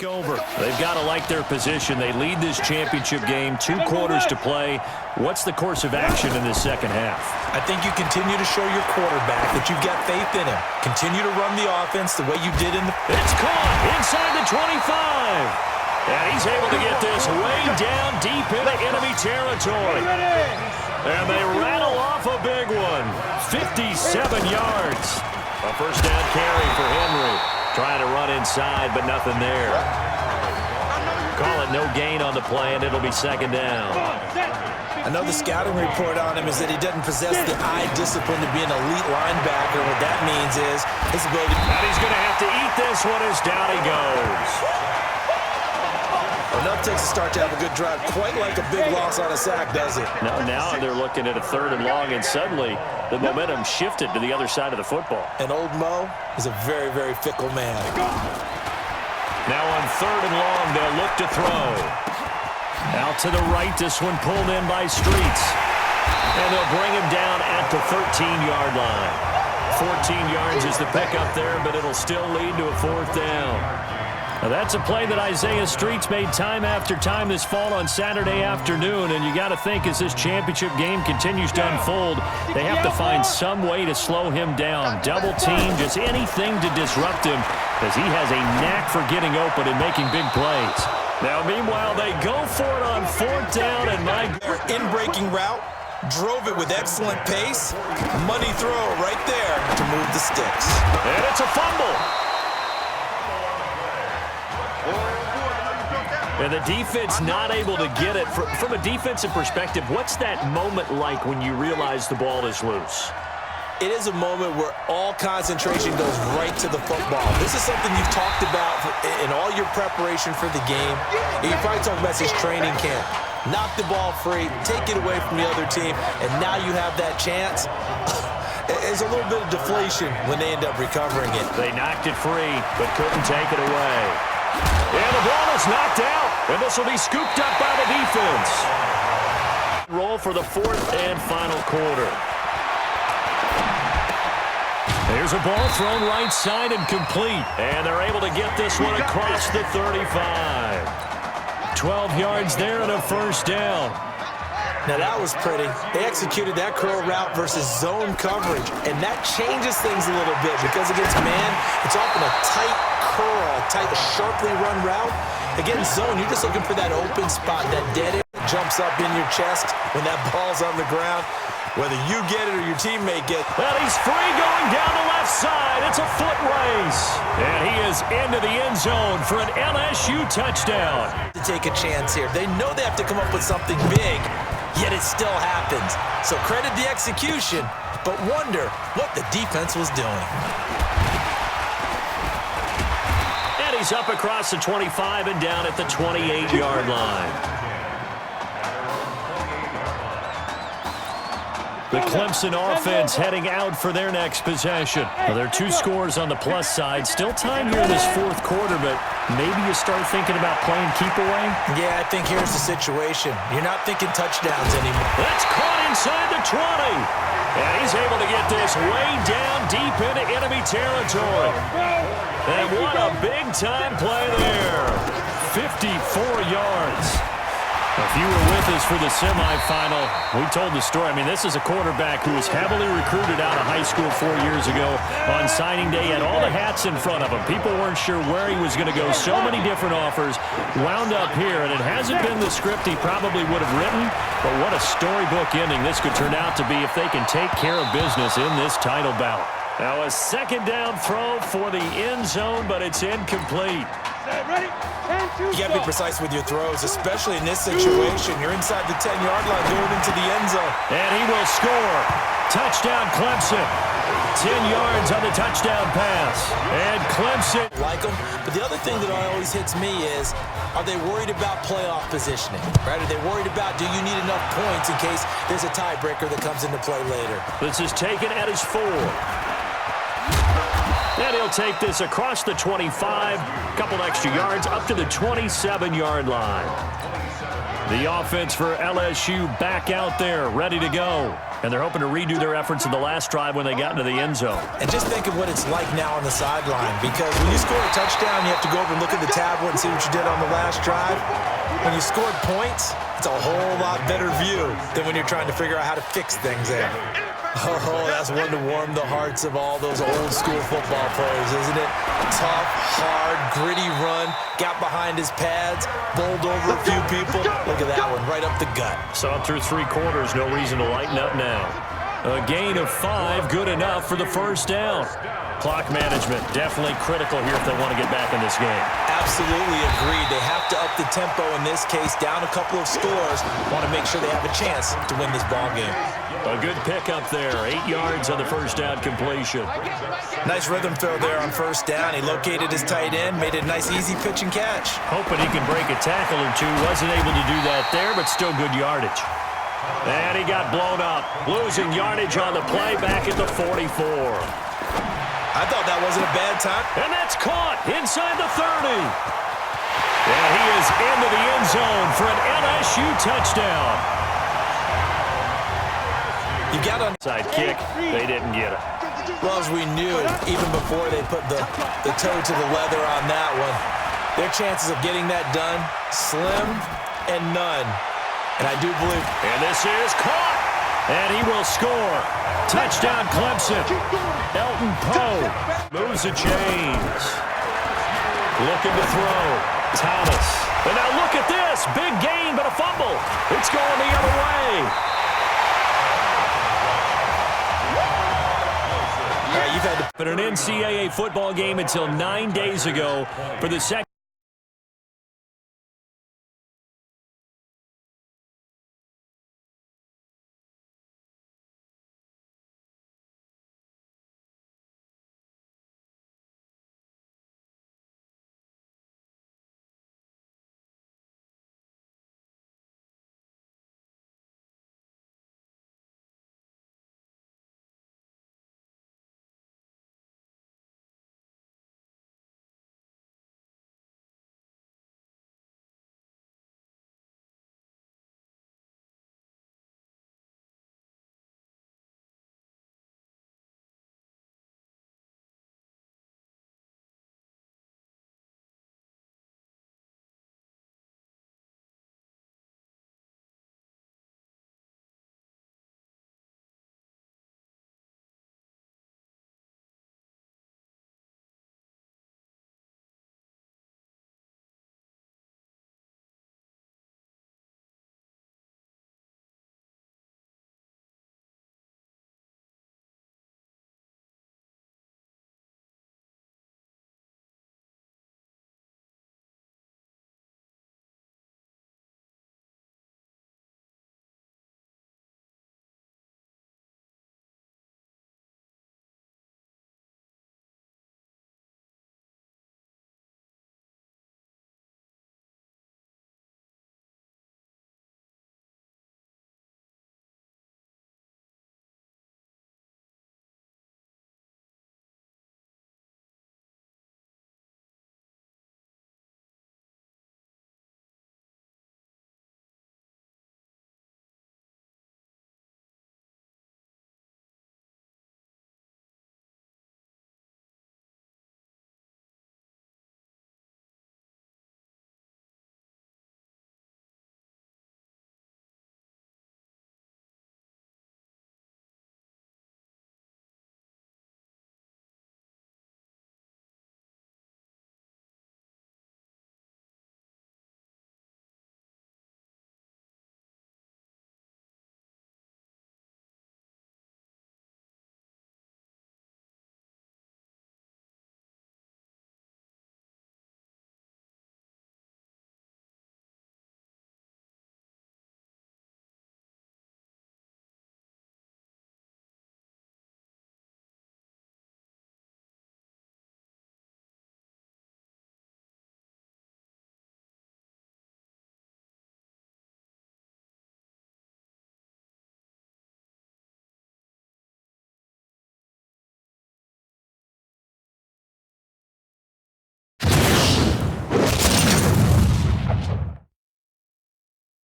take over. They've got to like their position. They lead this championship game, 2 quarters to play. What's the course of action in this second half? I think you continue to show your quarterback that you've got faith in him. Continue to run the offense the way you did in the... It's caught inside the 25. And he's able to get this way down deep into enemy territory. And they rattle off a big one. 57 yards. A first down carry for Henry. Trying to run inside, but nothing there. Call it no gain on the play, and it'll be second down. I know the scouting report on him is that he doesn't possess the eye discipline to be an elite linebacker. What that means is his ability... And he's going to have to eat this one as down he goes. Enough takes a start to have a good drive. Quite like a big loss on a sack, does it? Now they're looking at a 3rd and long, and suddenly the momentum shifted to the other side of the football. And old Mo is a very, very fickle man. Now on 3rd and long, they'll look to throw. Out to the right, this one pulled in by Streets. And they'll bring him down at the 13-yard line. 14 yards is the pickup there, but it'll still lead to a 4th down. Now that's a play that Isaiah Streets made time after time this fall on Saturday afternoon, and you got to think as this championship game continues to unfold, they have to find some way to slow him down. Double team, just anything to disrupt him, as he has a knack for getting open and making big plays. Now meanwhile, they go for it on 4th down, and my in-breaking route, drove it with excellent pace, money throw right there to move the sticks. And it's a fumble. And the defense not able to get it. From a defensive perspective, what's that moment like when you realize the ball is loose? It is a moment where all concentration goes right to the football. This is something you've talked about in all your preparation for the game. You probably talked about this training camp. Knock the ball free, take it away from the other team, and now you have that chance. There's a little bit of deflation when they end up recovering it. They knocked it free, but couldn't take it away. And the ball is knocked out, and this will be scooped up by the defense. Roll for the 4th and final quarter. There's a ball thrown right side and complete, and they're able to get this one across the 35. 12 yards there and a first down. Now that was pretty. They executed that curl route versus zone coverage, and that changes things a little bit because against man, it's often a tight curl, tight, sharply run route. Against zone, you're just looking for that open spot, that dead end that jumps up in your chest when that ball's on the ground. Whether you get it or your teammate gets it. Well, he's free going down the left side. It's a foot race. And he is into the end zone for an LSU touchdown. To take a chance here. They know they have to come up with something big, yet it still happens. So credit the execution, but wonder what the defense was doing. And he's up across the 25 and down at the 28-yard line. The Clemson offense heading out for their next possession. Well, there are 2 scores on the plus side. Still time here in this 4th quarter, but maybe you start thinking about playing keep away? Yeah, I think here's the situation. You're not thinking touchdowns anymore. That's caught inside the 20. And he's able to get this way down deep into enemy territory. And what a big-time play there. 54 yards. If you were with us for the semifinal, we told the story. I mean, this is a quarterback who was heavily recruited out of high school 4 years ago. On signing day, had all the hats in front of him. People weren't sure where he was going to go. So many different offers. Wound up here, and it hasn't been the script he probably would have written. But what a storybook ending this could turn out to be if they can take care of business in this title bout. Now a second down throw for the end zone, but it's incomplete. Ready? You got to be precise with your throws, especially in this situation. You're inside the 10-yard line going into the end zone. And he will score. Touchdown, Clemson. 10 yards on the touchdown pass. And Clemson. Like them. But the other thing that always hits me is, are they worried about playoff positioning? Right? Are they worried about, do you need enough points in case there's a tiebreaker that comes into play later? This is taken at his 4. And he'll take this across the 25, couple extra yards, up to the 27-yard line. The offense for LSU back out there, ready to go. And they're hoping to redo their efforts in the last drive when they got into the end zone. And just think of what it's like now on the sideline, because when you score a touchdown, you have to go over and look at the tablet and see what you did on the last drive. When you scored points, it's a whole lot better view than when you're trying to figure out how to fix things there. Oh, that's one to warm the hearts of all those old school football players, isn't it? Tough, hard, gritty run, got behind his pads, bowled over a few people. Look at that one, right up the gut. Saw it through 3 quarters, no reason to lighten up now. A gain of 5, good enough for the first down. Clock management, definitely critical here if they want to get back in this game. Absolutely agreed. They have to up the tempo in this case, down a couple of scores. Want to make sure they have a chance to win this ball game. A good pickup there, 8 yards on the first down completion. Nice rhythm throw there on first down. He located his tight end, made it a nice, easy pitch and catch. Hoping he can break a tackle or two. Wasn't able to do that there, but still good yardage. And he got blown up, losing yardage on the play back at the 44. I thought that wasn't a bad time. And that's caught inside the 30. And he is into the end zone for an LSU touchdown. You got on side kick. They didn't get it. Well, as we knew, even before they put the toe to the leather on that one, their chances of getting that done, slim and none. And I do believe. And this is caught. And he will score. Touchdown, Clemson. Elton Poe moves the chains. Looking to throw. Thomas. And now look at this. Big gain, but a fumble. It's going the other way. You've had to put an NCAA football game until 9 days ago for the second.